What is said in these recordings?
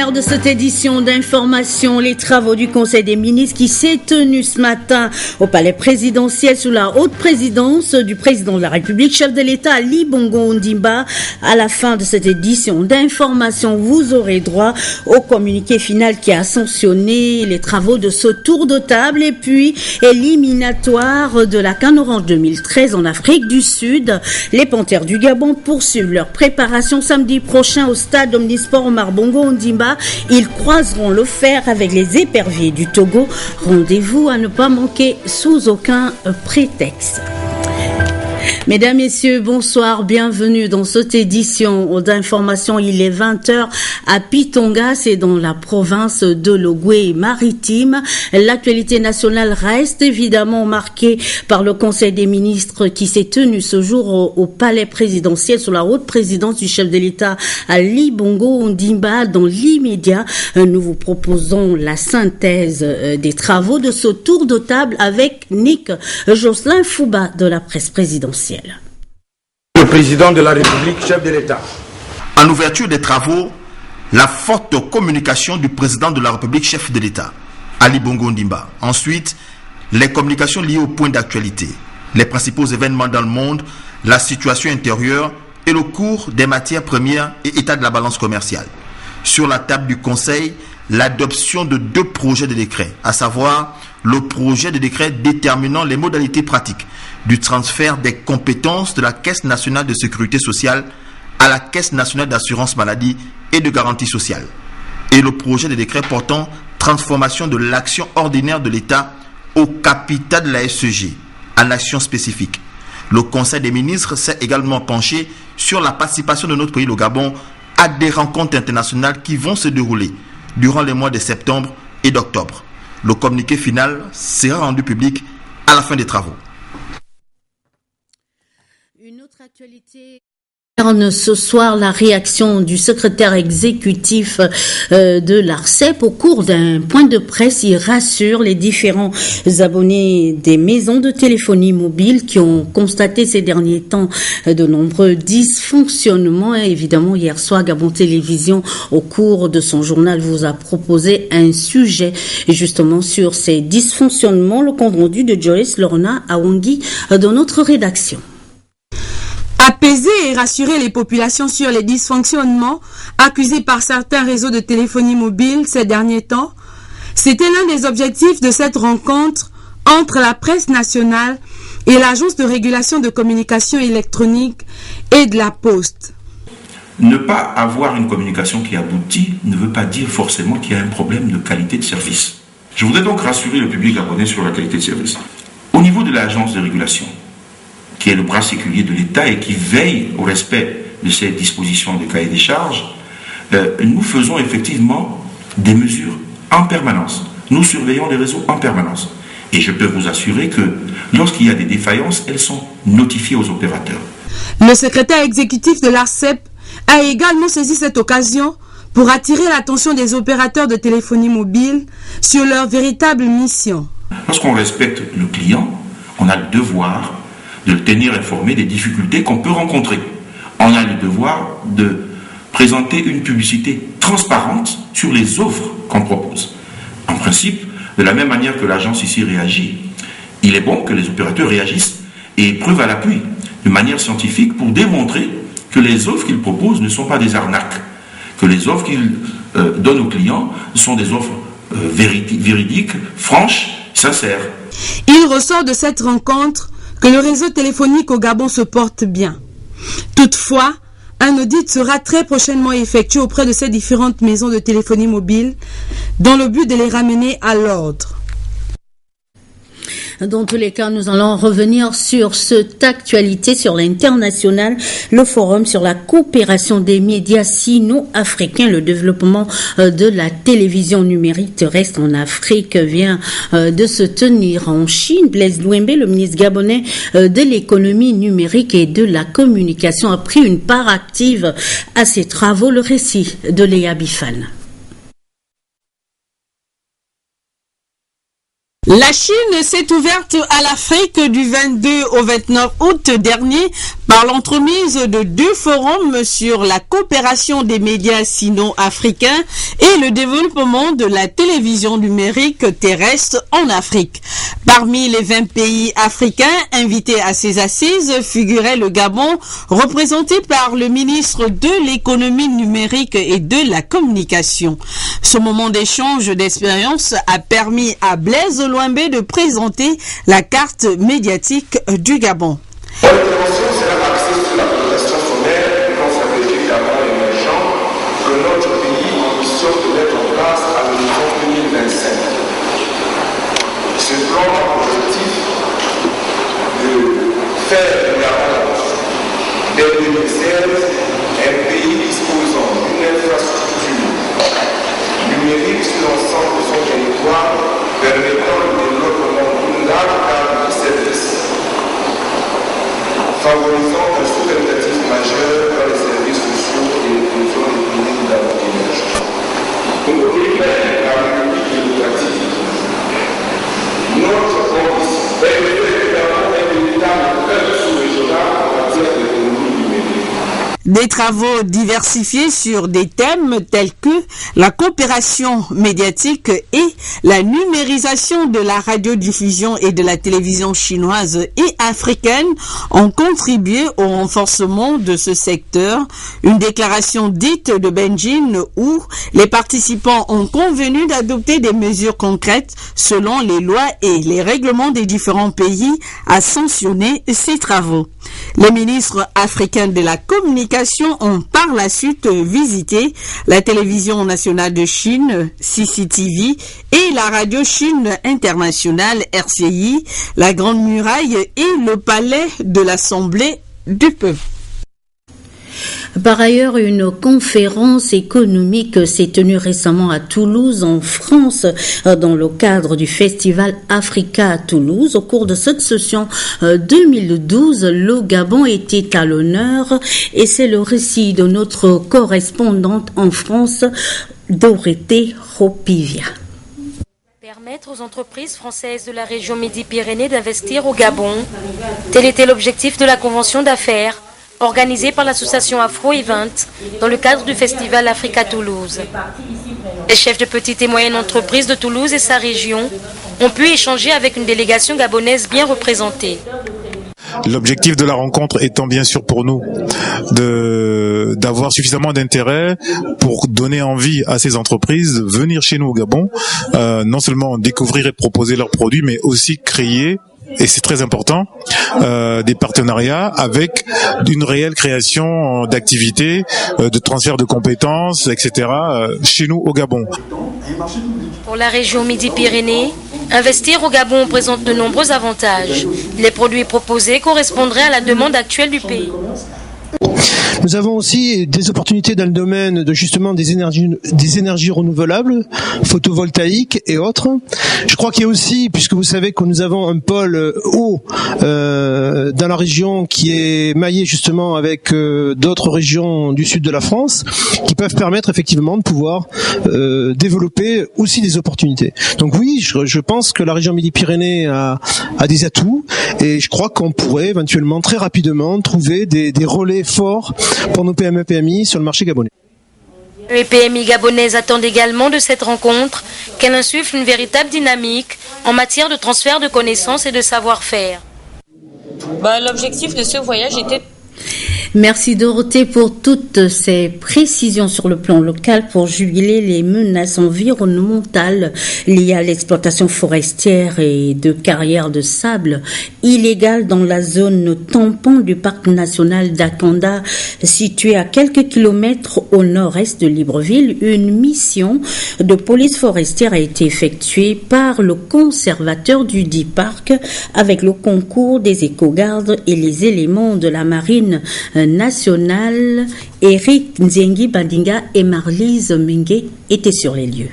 sommaire de cette édition d'information, les travaux du Conseil des ministres qui s'est tenu ce matin au palais présidentiel sous la haute présidence du président de la République, chef de l'État Ali Bongo Ondimba. À la fin de cette édition d'information, vous aurez droit au communiqué final qui a sanctionné les travaux de ce tour de table et puis éliminatoire de la CAN Orange 2013 en Afrique du Sud. Les Panthères du Gabon poursuivent leur préparation samedi prochain au stade Omnisport Omar Bongo Ondimba. Ils croiseront le fer avec les éperviers du Togo. Rendez-vous à ne pas manquer sous aucun prétexte. Mesdames, Messieurs, bonsoir, bienvenue dans cette édition d'information. Il est 20h à Pitonga, c'est dans la province de l'Ogooué-Maritime. L'actualité nationale reste évidemment marquée par le Conseil des ministres qui s'est tenu ce jour au palais présidentiel sous la haute présidence du chef de l'État Ali Bongo Ondimba. Dans l'immédiat, nous vous proposons la synthèse des travaux de ce tour de table avec Nick Jocelyn Fouba de la presse présidentielle. Le président de la République, chef de l'État. En ouverture des travaux, la forte communication du président de la République, chef de l'État, Ali Bongo Ondimba. Ensuite, les communications liées aux points d'actualité, les principaux événements dans le monde, la situation intérieure et le cours des matières premières et état de la balance commerciale. Sur la table du Conseil, l'adoption de 2 projets de décret, à savoir le projet de décret déterminant les modalités pratiques du transfert des compétences de la Caisse nationale de sécurité sociale à la Caisse nationale d'assurance maladie et de garantie sociale, et le projet de décret portant transformation de l'action ordinaire de l'État au capital de la SEG en action spécifique. Le Conseil des ministres s'est également penché sur la participation de notre pays, le Gabon, à des rencontres internationales qui vont se dérouler durant les mois de septembre et d'octobre. Le communiqué final sera rendu public à la fin des travaux. Une autre actualité. Ce soir, la réaction du secrétaire exécutif de l'ARCEP au cours d'un point de presse. Il rassure les différents abonnés des maisons de téléphonie mobile qui ont constaté ces derniers temps de nombreux dysfonctionnements. Et évidemment, hier soir, Gabon Télévision, au cours de son journal, vous a proposé un sujet justement sur ces dysfonctionnements. Le compte rendu de Joyce Lorna Awangi dans notre rédaction. Apaiser et rassurer les populations sur les dysfonctionnements accusés par certains réseaux de téléphonie mobile ces derniers temps, c'était l'un des objectifs de cette rencontre entre la presse nationale et l'Agence de régulation de communication électronique et de la Poste. Ne pas avoir une communication qui aboutit ne veut pas dire forcément qu'il y a un problème de qualité de service. Je voudrais donc rassurer le public abonné sur la qualité de service. Au niveau de l'Agence de régulation, qui est le bras séculier de l'État et qui veille au respect de ces dispositions de cahier des charges, nous faisons effectivement des mesures en permanence. Nous surveillons les réseaux en permanence. Et je peux vous assurer que lorsqu'il y a des défaillances, elles sont notifiées aux opérateurs. Le secrétaire exécutif de l'ARCEP a également saisi cette occasion pour attirer l'attention des opérateurs de téléphonie mobile sur leur véritable mission. Lorsqu'on respecte le client, on a le devoir de le tenir informé des difficultés qu'on peut rencontrer. On a le devoir de présenter une publicité transparente sur les offres qu'on propose. En principe, de la même manière que l'agence ici réagit, il est bon que les opérateurs réagissent et preuve à l'appui, de manière scientifique, pour démontrer que les offres qu'ils proposent ne sont pas des arnaques, que les offres qu'ils donnent aux clients sont des offres véridiques, franches, sincères. Il ressort de cette rencontre que le réseau téléphonique au Gabon se porte bien. Toutefois, un audit sera très prochainement effectué auprès de ces différentes maisons de téléphonie mobile dans le but de les ramener à l'ordre. Dans tous les cas, nous allons revenir sur cette actualité sur l'international, le forum sur la coopération des médias sino-africains, le développement de la télévision numérique terrestre en Afrique vient de se tenir en Chine. Blaise Douembe, le ministre gabonais de l'économie numérique et de la communication, a pris une part active à ces travaux. Le récit de Léa Bifan. La Chine s'est ouverte à l'Afrique du 22 au 29 août dernier par l'entremise de 2 forums sur la coopération des médias sino-africains et le développement de la télévision numérique terrestre en Afrique. Parmi les 20 pays africains invités à ces assises figurait le Gabon, représenté par le ministre de l'économie numérique et de la communication. Ce moment d'échange d'expérience a permis à Blaise Louambé de présenter la carte médiatique du Gabon. L'intervention sera axée sur la population sommaire du conservateur du Gabon émergent que notre pays ambitionne de mettre en place à l'horizon 2025. Ce plan a pour objectif de faire du Gabon, dès 2016, un pays disposant d'une infrastructure numérique sur l'ensemble de son territoire, permettant le développement d'une large gamme de services, favorisant un sous-qualitatif majeur dans les services sociaux et l'inclusion des pays d'Afrique émergente. Pour primaire la République démocratique, notre ambition est de faire un véritable cœur sous-régional en matière d'économie numérique. Des travaux diversifiés sur des thèmes tels que la coopération médiatique et la numérisation de la radiodiffusion et de la télévision chinoise et africaine ont contribué au renforcement de ce secteur. Une déclaration dite de Beijing où les participants ont convenu d'adopter des mesures concrètes selon les lois et les règlements des différents pays a sanctionné ces travaux. Les ministres africains de la communication ont par la suite visité la télévision nationale de Chine, CCTV, et la radio Chine internationale, RCI, la Grande Muraille et le palais de l'Assemblée du peuple. Par ailleurs, une conférence économique s'est tenue récemment à Toulouse, en France, dans le cadre du festival Africa à Toulouse. Au cours de cette session 2012, le Gabon était à l'honneur et c'est le récit de notre correspondante en France, Dorothée Ropivia. Permettre aux entreprises françaises de la région Midi-Pyrénées d'investir au Gabon, tel était l'objectif de la convention d'affaires organisée par l'association Afro Event dans le cadre du festival Africa Toulouse. Les chefs de petites et moyennes entreprises de Toulouse et sa région ont pu échanger avec une délégation gabonaise bien représentée. L'objectif de la rencontre étant bien sûr pour nous d'avoir suffisamment d'intérêt pour donner envie à ces entreprises de venir chez nous au Gabon, non seulement découvrir et proposer leurs produits, mais aussi créer, et c'est très important, des partenariats avec une réelle création d'activités, de transfert de compétences, etc. chez nous au Gabon. Pour la région Midi-Pyrénées, investir au Gabon présente de nombreux avantages. Les produits proposés correspondraient à la demande actuelle du pays. Nous avons aussi des opportunités dans le domaine de justement des énergies renouvelables, photovoltaïques et autres. Je crois qu'il y a aussi, puisque vous savez que nous avons un pôle eau dans la région qui est maillé justement avec d'autres régions du sud de la France, qui peuvent permettre effectivement de pouvoir développer aussi des opportunités. Donc oui, je pense que la région Midi-Pyrénées a des atouts et je crois qu'on pourrait éventuellement très rapidement trouver des relais forts pour nos PME-PMI sur le marché gabonais. Les PMI gabonaises attendent également de cette rencontre qu'elle insuffle une véritable dynamique en matière de transfert de connaissances et de savoir-faire. L'objectif de ce voyage était... Merci Dorothée pour toutes ces précisions sur le plan local pour juguler les menaces environnementales liées à l'exploitation forestière et de carrières de sable illégales dans la zone tampon du parc national d'Akanda, située à quelques kilomètres au nord-est de Libreville. Une mission de police forestière a été effectuée par le conservateur du dit parc avec le concours des éco-gardes et les éléments de la marine nationale. Eric Nzengi Bandinga et Marlise Mengue étaient sur les lieux.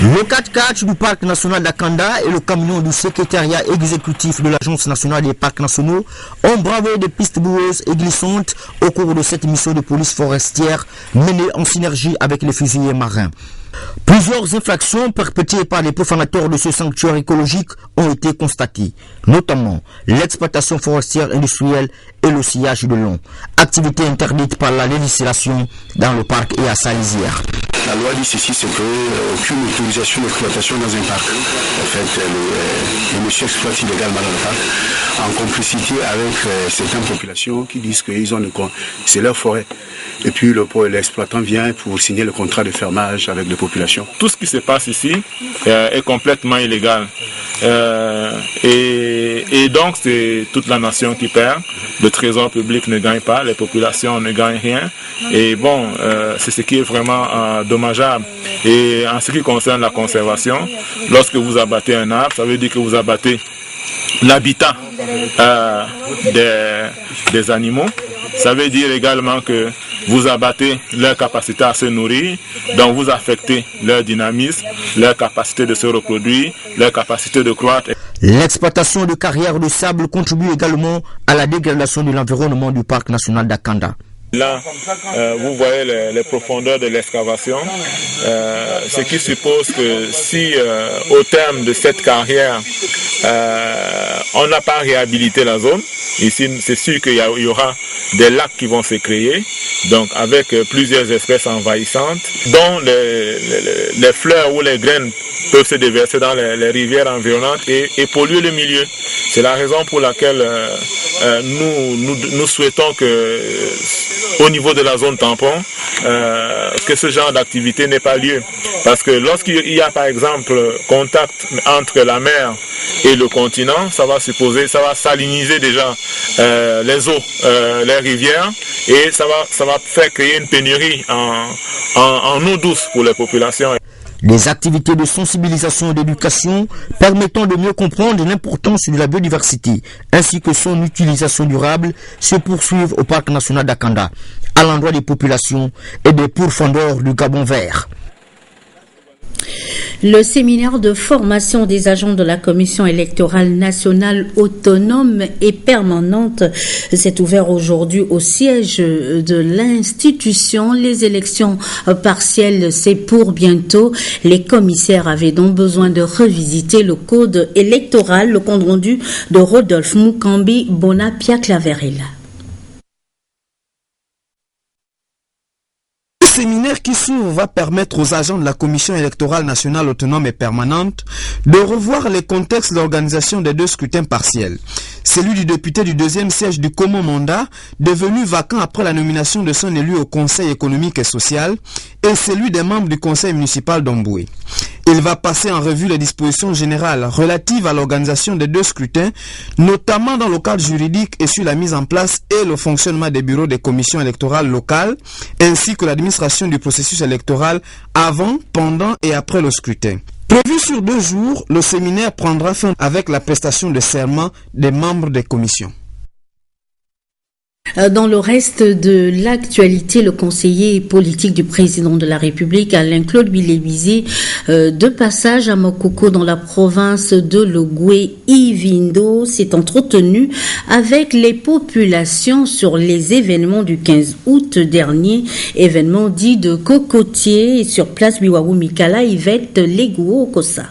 Le 4x4 du parc national d'Akanda et le camion du secrétariat exécutif de l'Agence nationale des parcs nationaux ont bravé des pistes boueuses et glissantes au cours de cette mission de police forestière menée en synergie avec les fusiliers marins. Plusieurs infractions perpétrées par les profanateurs de ce sanctuaire écologique ont été constatées, notamment l'exploitation forestière industrielle et le sillage de long, activité interdite par la législation dans le parc et à sa lisière. La loi dit ceci, c'est qu'aucune autorisation d'exploitation dans un parc. En fait, le monsieur exploite illégalement dans le parc, en complicité avec certaines populations qui disent qu'ils ont c'est leur forêt. Et puis l'exploitant vient pour signer le contrat de fermage avec les populations. Tout ce qui se passe ici est complètement illégal. Et donc c'est toute la nation qui perd. Le trésor public ne gagne pas, les populations ne gagnent rien. Et bon, c'est ce qui est vraiment dommageable. Et en ce qui concerne la conservation, lorsque vous abattez un arbre, ça veut dire que vous abattez l'habitat des animaux. Ça veut dire également que vous abattez leur capacité à se nourrir, donc vous affectez leur dynamisme, leur capacité de se reproduire, leur capacité de croître. L'exploitation de carrières de sable contribue également à la dégradation de l'environnement du parc national d'Akanda. Là, vous voyez les profondeurs de l'excavation, ce qui suppose que si au terme de cette carrière, on n'a pas réhabilité la zone, ici c'est sûr qu'il y aura des lacs qui vont se créer, donc avec plusieurs espèces envahissantes, dont les fleurs ou les graines peuvent se déverser dans les rivières environnantes et polluer le milieu. C'est la raison pour laquelle nous souhaitons que au niveau de la zone tampon, que ce genre d'activité n'ait pas lieu. Parce que lorsqu'il y a par exemple contact entre la mer et le continent, ça va saliniser déjà les eaux, les rivières, et ça va faire créer une pénurie en eau douce pour les populations. Des activités de sensibilisation et d'éducation permettant de mieux comprendre l'importance de la biodiversité ainsi que son utilisation durable se poursuivent au parc national d'Akanda à l'endroit des populations et des pourfendeurs du Gabon vert. Le séminaire de formation des agents de la Commission électorale nationale autonome et permanente s'est ouvert aujourd'hui au siège de l'institution. Les élections partielles, c'est pour bientôt. Les commissaires avaient donc besoin de revisiter le code électoral. Le compte rendu de Rodolphe Mukambi Bonapia Claverella. Le séminaire qui s'ouvre va permettre aux agents de la Commission électorale nationale autonome et permanente de revoir les contextes d'organisation des deux scrutins partiels. Celui du député du deuxième siège du commun mandat, devenu vacant après la nomination de son élu au Conseil économique et social, et celui des membres du Conseil municipal d'Omboué. Il va passer en revue les dispositions générales relatives à l'organisation des deux scrutins, notamment dans le cadre juridique et sur la mise en place et le fonctionnement des bureaux des commissions électorales locales, ainsi que l'administration du processus électoral avant, pendant et après le scrutin. Prévu sur 2 jours, le séminaire prendra fin avec la prestation de serment des membres des commissions. Dans le reste de l'actualité, le conseiller politique du président de la République, Alain-Claude Bilébizi, de passage à Mokoko dans la province de Logoué-Ivindo, s'est entretenu avec les populations sur les événements du 15 août dernier, événement dit de cocotier, et sur place Biwawu Mikala, Yvette Legouo Kosa.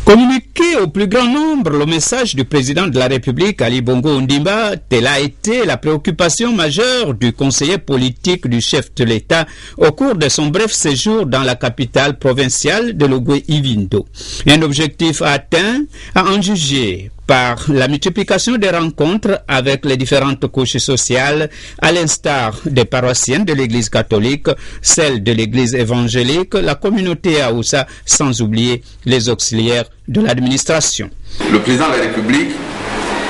Communiquer au plus grand nombre le message du président de la République, Ali Bongo Ondimba, telle a été la préoccupation majeure du conseiller politique du chef de l'État au cours de son bref séjour dans la capitale provinciale de Logoué-Ivindo. Un objectif atteint à en juger par la multiplication des rencontres avec les différentes couches sociales, à l'instar des paroissiennes de l'Église catholique, celles de l'Église évangélique, la communauté Aoussa, sans oublier les auxiliaires de l'administration. Le président de la République,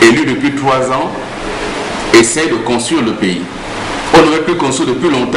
élu depuis 3 ans, essaie de construire le pays. On aurait pu construire depuis longtemps.